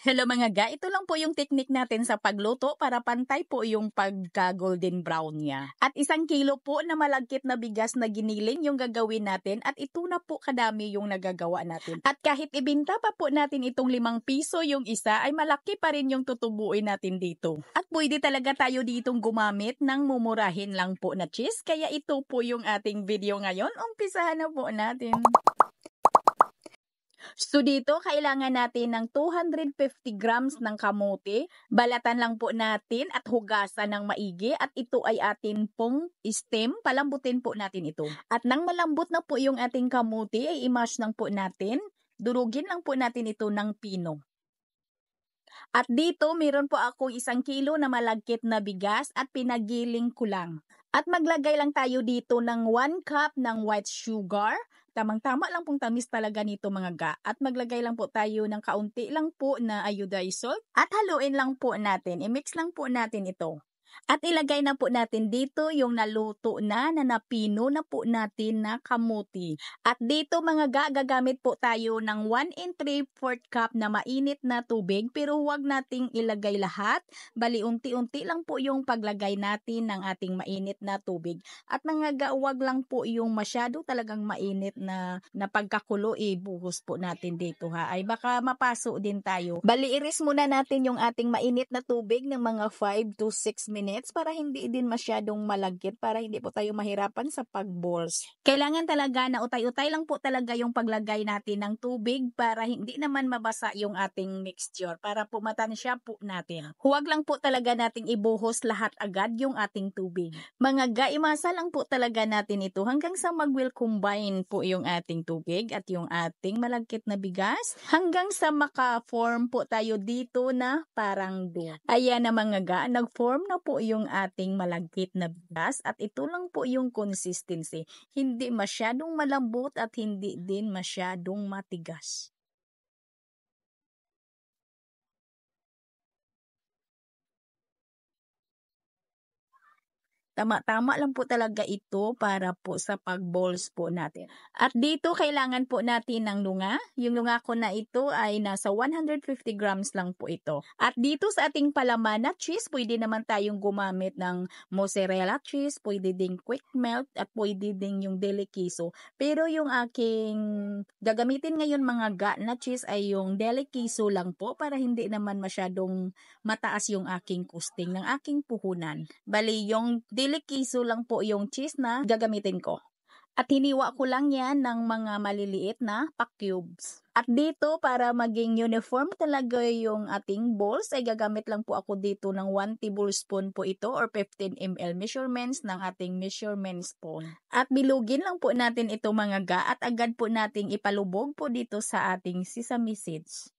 Hello mga ga, ito lang po yung technique natin sa pagluto para pantay po yung pagka-golden brown niya. At 1 kilo po na malagkit na bigas na giniling yung gagawin natin at ito na po kadami yung nagagawa natin. At kahit ibinta pa po natin itong 5 piso yung isa ay malaki pa rin yung tutubuin natin dito. At pwede talaga tayo ditong gumamit ng mumurahin lang po na cheese. Kaya ito po yung ating video ngayon. Umpisahan na po natin. So dito, kailangan natin ng 250 grams ng kamote. Balatan lang po natin at hugasan ng maigi at ito ay atin pong stem. Palambutin po natin ito. At nang malambot na po yung ating kamote, ay i-mash lang po natin. Durugin lang po natin ito ng pino. At dito, meron po akong 1 kilo na malagkit na bigas at pinagiling ko lang. At maglagay lang tayo dito ng 1 cup ng white sugar. Tamang-tama lang pong tamis talaga nito mga ga. At maglagay lang po tayo ng kaunti lang po na iodized salt. At haluin lang po natin. I-mix lang po natin ito. At ilagay na po natin dito yung naluto na napino na po natin na kamuti. At dito mga ga, gagamit po tayo ng 1 3/4 cup na mainit na tubig pero huwag nating ilagay lahat. Bali unti-unti lang po yung paglagay natin ng ating mainit na tubig. At mga ga, huwag lang po yung masyado talagang mainit na pagkakulo buhos po natin dito ha. Ay baka mapaso din tayo. Bali iris muna natin yung ating mainit na tubig ng mga 5 to 6 minutes para hindi din masyadong malagkit para hindi po tayo mahirapan sa pag-balls. Kailangan talaga na utay-utay lang po talaga yung paglagay natin ng tubig para hindi naman mabasa yung ating mixture para po matansya po natin. Huwag lang po talaga nating ibuhos lahat agad yung ating tubig. Mga ga, imasa lang po talaga natin ito hanggang sa mag-will combine po yung ating tubig at yung ating malagkit na bigas hanggang sa maka-form po tayo dito na parang dough. Ayan na mga ga, nag-form na po yung ating malagkit na bigas at ito lang po yung consistency. Hindi masyadong malambot at hindi din masyadong matigas. Tama-tama lang po talaga ito para po sa pag-balls po natin. At dito kailangan po natin ng lunga. Yung lunga ko na ito ay nasa 150 grams lang po ito. At dito sa ating palaman na cheese, pwede naman tayong gumamit ng mozzarella cheese, pwede ding quick melt at pwede ding yung deli queso. Pero yung aking gagamitin ngayon mga ga na cheese ay yung deli queso lang po para hindi naman masyadong mataas yung aking costing ng aking puhunan. Bali yung dili queso lang po yung cheese na gagamitin ko. At hiniwa ko lang yan ng mga maliliit na pa-cubes. At dito para maging uniform talaga yung ating balls ay gagamit lang po ako dito ng 1 tablespoon po ito or 15 ml measurements ng ating measurement spoon. At bilugin lang po natin ito mga ga at agad po nating ipalubog po dito sa ating sesame seeds.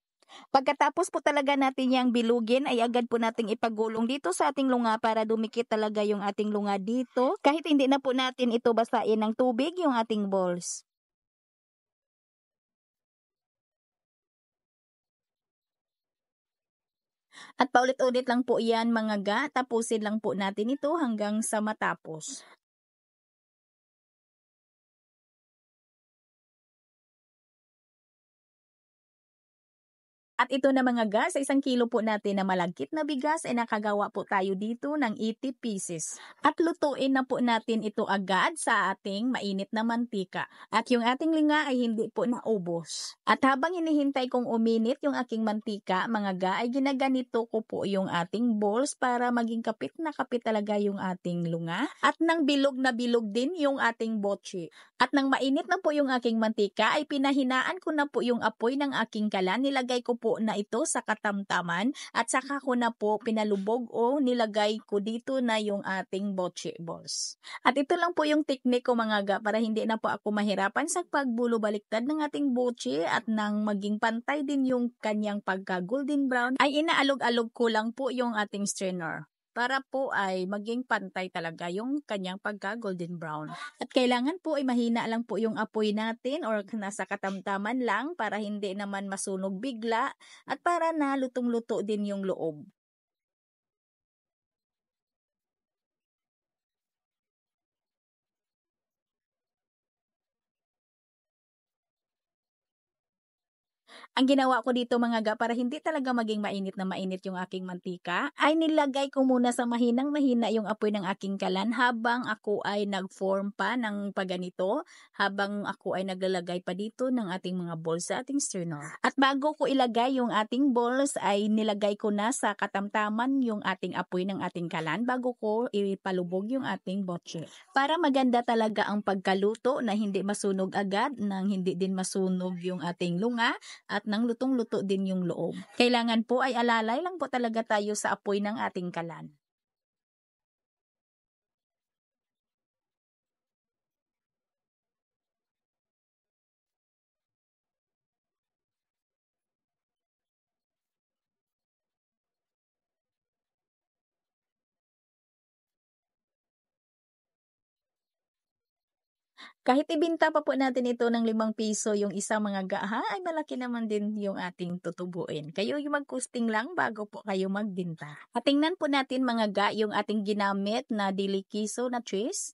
Pagkatapos po talaga natin yang bilugin ay agad po nating ipagulong dito sa ating lunga para dumikit talaga yung ating lunga dito. Kahit hindi na po natin ito basain ng tubig yung ating balls. At paulit-ulit lang po yan mga ga, tapusin lang po natin ito hanggang sa matapos. At ito na mga ga, sa 1 kilo po natin na malagkit na bigas ay nakagawa po tayo dito ng 80 pieces. At lutuin na po natin ito agad sa ating mainit na mantika. At yung ating linga ay hindi po naubos. At habang hinihintay kong uminit yung aking mantika, mga ga, ay ginaganito ko po yung ating balls para maging kapit na kapit talaga yung ating lunga. At nang bilog na bilog din yung ating botche. At nang mainit na po yung aking mantika, ay pinahinaan ko na po yung apoy ng aking kalan. Nilagay ko po na ito sa katamtaman at saka ko na po pinalubog o nilagay ko dito na yung ating botche balls. At ito lang po yung technique ko mga ga para hindi na po ako mahirapan sa pagbulo baliktad ng ating botche at nang maging pantay din yung kanyang pagka golden brown ay inaalog-alog ko lang po yung ating strainer para po ay maging pantay talaga yung kanyang pagka-golden brown. At kailangan po ay mahina lang po yung apoy natin or nasa katamtaman lang para hindi naman masunog bigla at para na lutong-luto din yung loob. Ang ginawa ko dito mga ga, para hindi talaga maging mainit na mainit yung aking mantika, ay nilagay ko muna sa mahinang-mahina yung apoy ng aking kalan habang ako ay nag-form pa ng paganito, habang ako ay naglalagay pa dito ng ating mga balls sa ating strainer. At bago ko ilagay yung ating balls ay nilagay ko na sa katamtaman yung ating apoy ng ating kalan bago ko ipalubog yung ating botche. Para maganda talaga ang pagkaluto na hindi masunog agad, nang hindi din masunog yung ating lunga, at nang lutong-luto din yung loob. Kailangan po ay alalay lang po talaga tayo sa apoy ng ating kalan. Kahit ibenta pa po natin ito ng ₱5 yung isang mga gaha, ay malaki naman din yung ating tutubuin. Kayo yung mag-costing lang bago po kayo magbenta. At tingnan po natin mga ga yung ating ginamit na delikiso na cheese.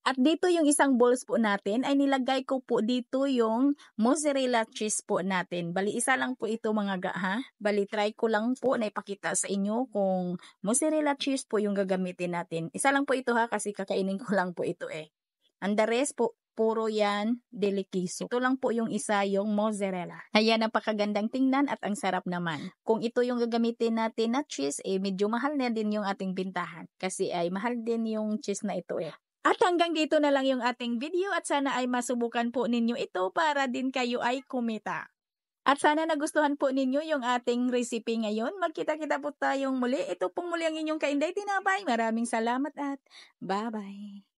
At dito yung isang balls po natin ay nilagay ko po dito yung mozzarella cheese po natin. Bali isa lang po ito mga ga ha. Bali try ko lang po na ipakita sa inyo kung mozzarella cheese po yung gagamitin natin. Isa lang po ito ha kasi kakainin ko lang po ito eh. And the rest po, puro yan delikiso. Ito lang po yung isa, yung mozzarella. Ayan, napakagandang tingnan at ang sarap naman. Kung ito yung gagamitin natin na cheese, eh medyo mahal na din yung ating bintahan. Kasi ay mahal din yung cheese na ito eh. At hanggang dito na lang yung ating video at sana ay masubukan po ninyo ito para din kayo ay kumita. At sana nagustuhan po ninyo yung ating recipe ngayon. Magkita-kita po tayong muli. Ito pong muli ang inyong Kainday Tinapay. Maraming salamat at bye-bye.